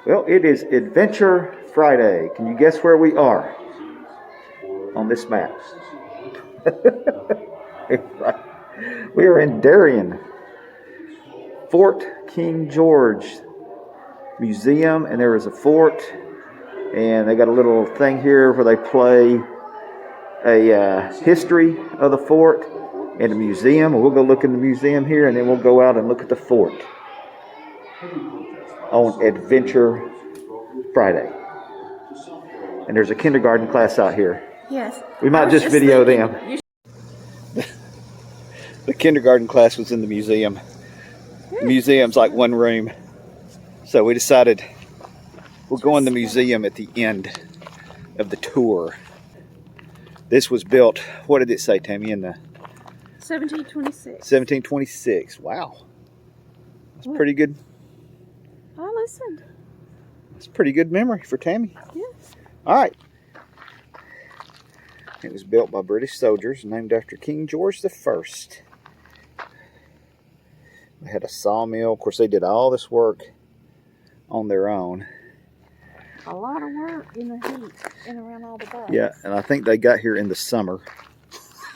Well, it is Adventure Friday. Can you guess where we are on this map? We are in Darien, Fort King George Museum, and there is a fort, and they got a little thing here where they play a history of the fort and a museum. We'll go look in the museum here, and then we'll go out and look at the fort on Adventure Friday. And there's a kindergarten class out here. Yes. We might just video them. The kindergarten class was in the museum. The museum's like one room. So we decided we'll go in the museum at the end of the tour. This was built, what did it say, Tammy, in the 1726. 1726. Wow. That's pretty good. I listened. That's pretty good memory for Tammy. Yes. All right. It was built by British soldiers, named after King George I. They had a sawmill. Of course, they did all this work on their own. A lot of work in the heat and around all the bugs. Yeah, and I think they got here in the summer.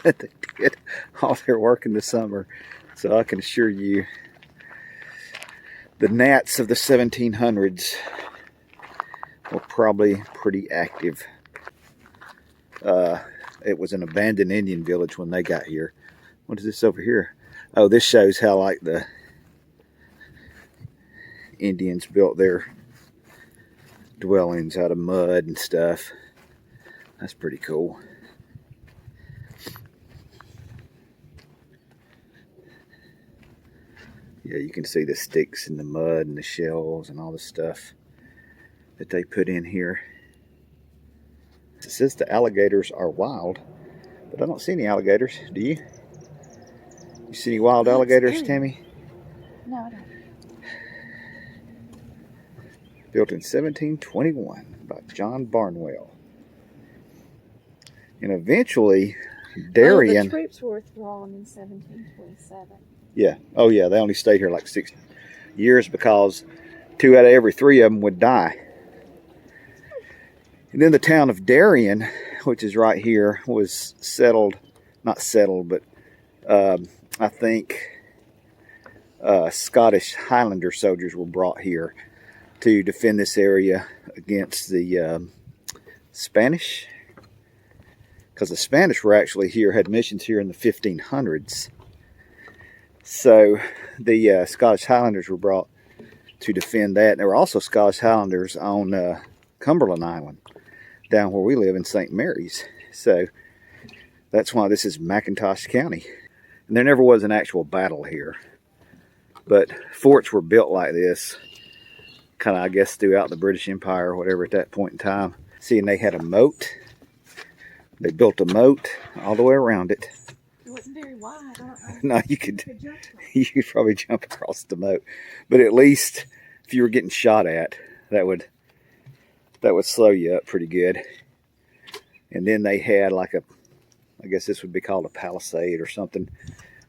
They did all their work in the summer. So I can assure you, the gnats of the 1700s were probably pretty active. It was an abandoned Indian village when they got here. What is this over here? Oh, this shows how like the Indians built their dwellings out of mud and stuff. That's pretty cool. Yeah, you can see the sticks and the mud and the shells and all the stuff that they put in here. It says the alligators are wild, but I don't see any alligators. Do you? You see any wild alligators, Tammy? No, I don't. Built in 1721 by John Barnwell. And eventually, Darien... the troops were withdrawn in 1727. Yeah. Oh, yeah. They only stayed here like 6 years because 2 out of every 3 of them would die. And then the town of Darien, which is right here, was settled, not settled, but I think Scottish Highlander soldiers were brought here to defend this area against the Spanish. Because the Spanish were actually here, had missions here in the 1500s. So the Scottish Highlanders were brought to defend that. And there were also Scottish Highlanders on Cumberland Island, down where we live in St. Mary's. So that's why this is McIntosh County. And there never was an actual battle here. But forts were built like this, kind of, I guess, throughout the British Empire or whatever at that point in time. See, and they had a moat. They built a moat all the way around it. It wasn't very wide. No, you could probably jump across the moat. But at least if you were getting shot at, that would slow you up pretty good. And then they had like I guess this would be called a palisade or something.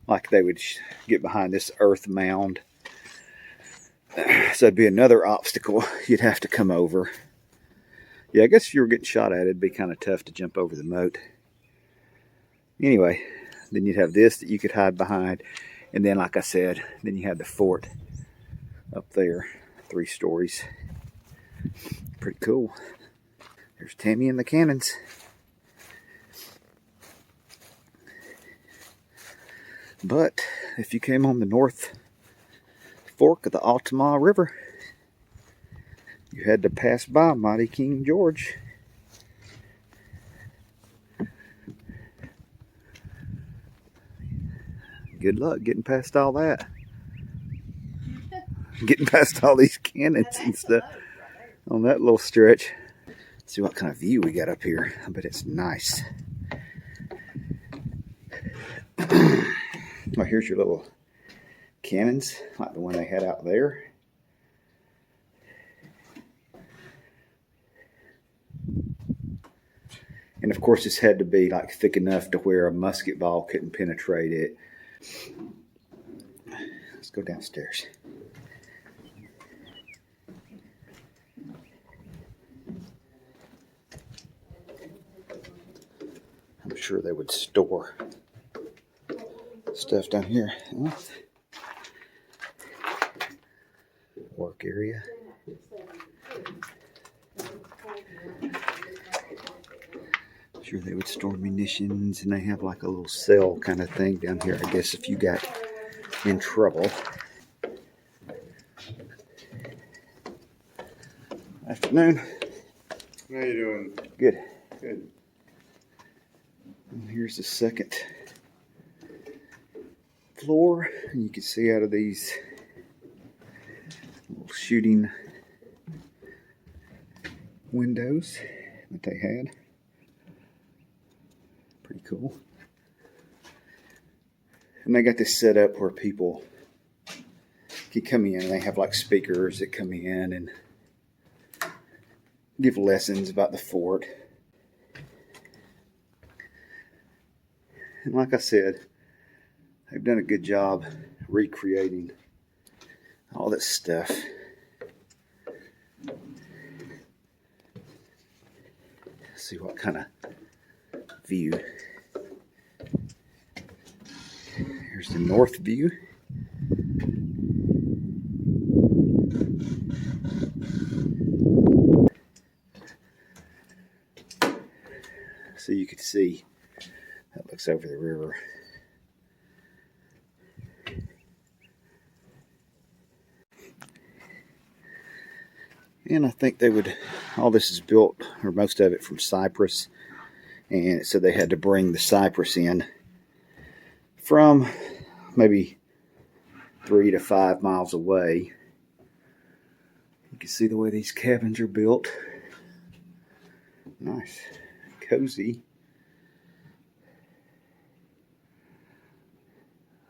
Like they would get behind this earth mound. So it'd be another obstacle you'd have to come over. Yeah, I guess if you were getting shot at, it'd be kind of tough to jump over the moat. Anyway, then you'd have this that you could hide behind. And then, like I said, then you had the fort up there, 3 stories. Pretty cool. There's Tammy and the cannons. But if you came on the north fork of the Altamaha River, you had to pass by mighty King George. Good luck getting past all that. Getting past all these cannons and stuff on that little stretch. Let's see what kind of view we got up here. I bet it's nice. Well, here's your little cannons, like the one they had out there. And of course, this had to be like thick enough to where a musket ball couldn't penetrate it. Let's go downstairs. sure they would store stuff down here. Work area. Sure they would store munitions, and they have like a little cell kind of thing down here, I guess, if you got in trouble. Afternoon. How you doing? Good. Good. And here's the second floor, and you can see out of these little shooting windows that they had. Pretty cool. And they got this set up where people can come in. They have like speakers that come in and give lessons about the fort. And like I said, they've done a good job recreating all this stuff. Let's see what kind of view. Here's the north view. So you can see that looks over the river. And I think they would, all this is built, or most of it, from cypress. And so they had to bring the cypress in from maybe 3 to 5 miles away. You can see the way these cabins are built. Nice. Cozy.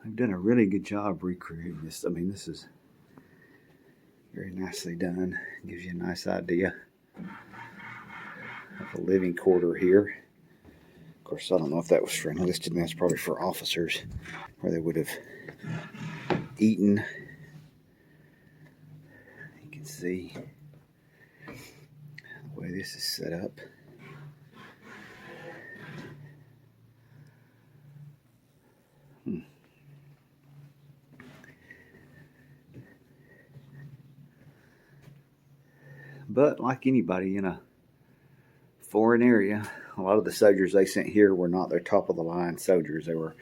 They've done a really good job recreating this. I mean, this is very nicely done. Gives you a nice idea of a living quarter here. Of course, I don't know if that was for enlisted men. It's probably for officers, where they would have eaten. You can see the way this is set up. But like anybody in a foreign area, a lot of the soldiers they sent here were not their top of the line soldiers. They were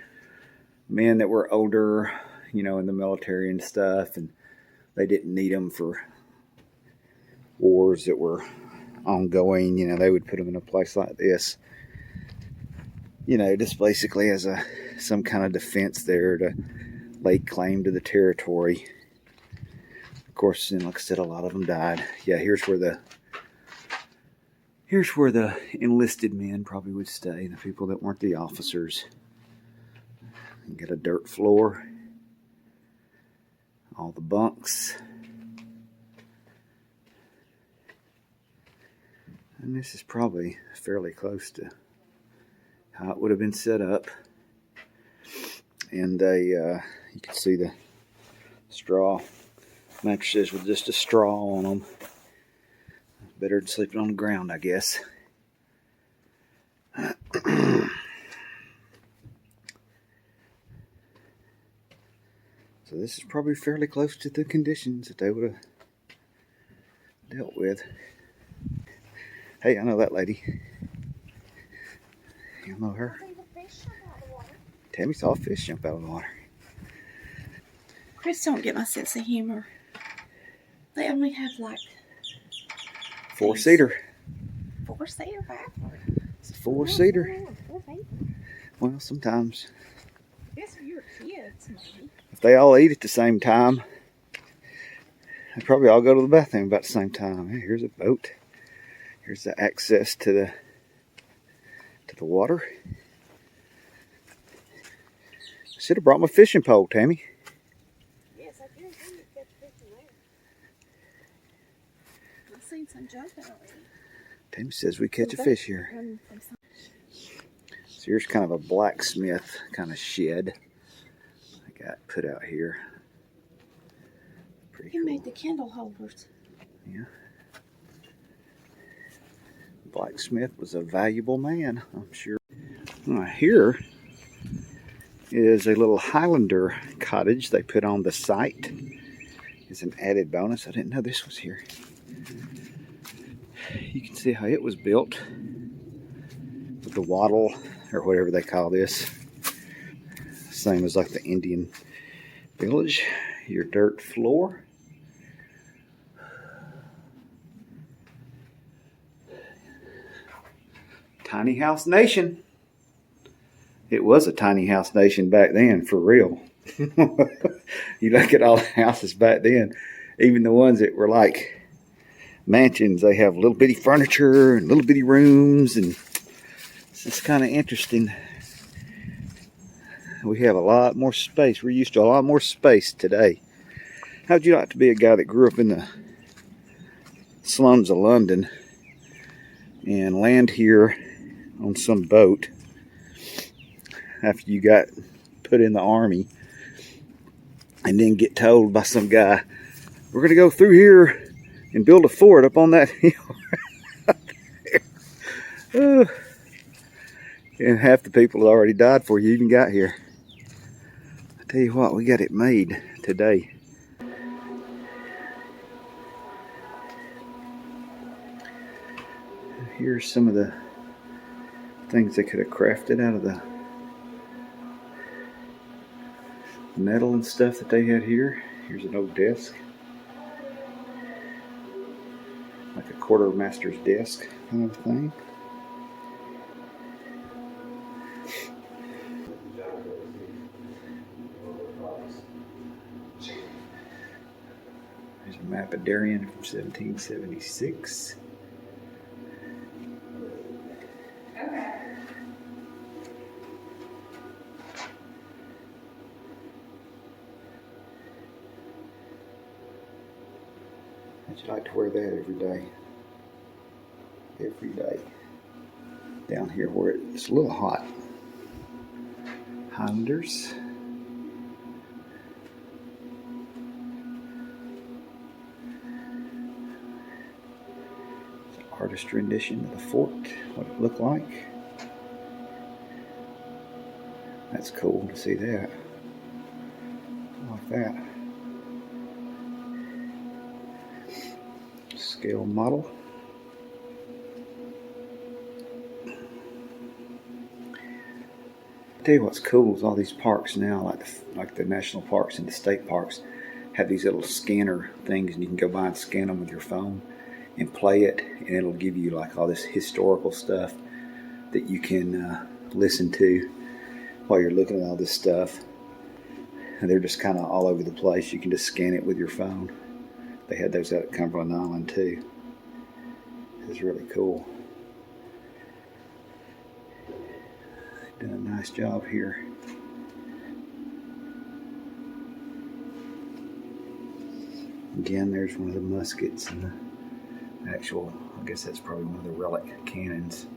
men that were older, you know, in the military and stuff, and they didn't need them for wars that were ongoing. You know, they would put them in a place like this, you know, just basically as some kind of defense there to lay claim to the territory. Of course, and like I said, a lot of them died. Yeah, here's where the enlisted men probably would stay, the people that weren't the officers. You got a dirt floor, all the bunks. And this is probably fairly close to how it would have been set up. And you can see the straw mattresses with just a straw on them. Better than sleeping on the ground, I guess. So this is probably fairly close to the conditions that they would have dealt with. Hey, I know that lady. You know her? Tammy saw a fish jump out of the water. Chris don't get my sense of humor. They only have like 4-seater. 4-seater backward. It's a 4-seater. Well, sometimes Guess for your kids, maybe. if they all eat at the same time, they probably all go to the bathroom about the same time. Hey, here's a boat. Here's the access to the water. I should have brought my fishing pole, Tammy. Yes, I guarantee you catch fish in there. I've seen some jumping already. Tammy says we catch a fish here. So here's kind of a blacksmith kind of shed I got put out here. Pretty He cool. made the candle holders. Yeah. Blacksmith was a valuable man, I'm sure. Here is a little Highlander cottage they put on the site. It's an added bonus. I didn't know this was here. You can see how it was built with the wattle or whatever they call this. Same as like the Indian village. Your dirt floor. Tiny house nation. It was a tiny house nation back then, for real. You look at all the houses back then, even the ones that were like mansions, they have little bitty furniture and little bitty rooms, and it's just kind of interesting. We have a lot more space. We're used to a lot more space today. How'd you like to be a guy that grew up in the slums of London and land here on some boat after you got put in the army, and then get told by some guy, we're going to go through here and build a fort up on that hill. And half the people had already died before you even got here. I tell you what, we got it made today. Here's some of the things they could have crafted out of the metal and stuff that they had here. Here's an old desk, like a quartermaster's desk kind of thing. There's a map of Darien from 1776. I'd like to wear that every day. Every day. Down here where it's a little hot. Highlanders. It's an artist rendition of the fort, what it looked like. That's cool to see that. I like that. Scale model. I tell you what's cool is all these parks now, like the national parks and the state parks, have these little scanner things, and you can go by and scan them with your phone and play it, and it'll give you like all this historical stuff that you can listen to while you're looking at all this stuff. And they're just kind of all over the place. You can just scan it with your phone. They had those out at Cumberland Island too. It's really cool. Done a nice job here. Again, there's one of the muskets and the actual, I guess that's probably one of the relic cannons.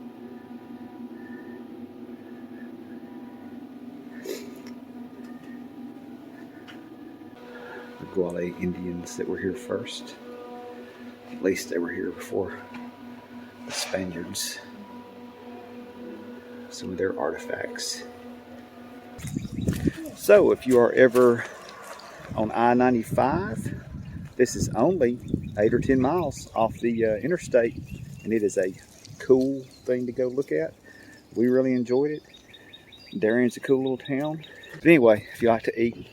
The Guale Indians that were here first. At least they were here before the Spaniards. Some of their artifacts. So if you are ever on I-95, this is only 8 or 10 miles off the interstate, and it is a cool thing to go look at. We really enjoyed it. Darien's a cool little town. But anyway, if you like to eat,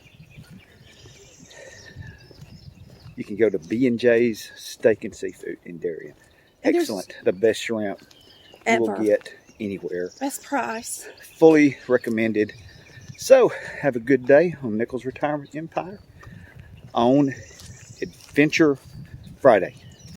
you can go to B&J's Steak and Seafood in Darien. Excellent. The best shrimp you will get anywhere. Best price. Fully recommended. So, have a good day on Nichols Retirement Empire on Adventure Friday.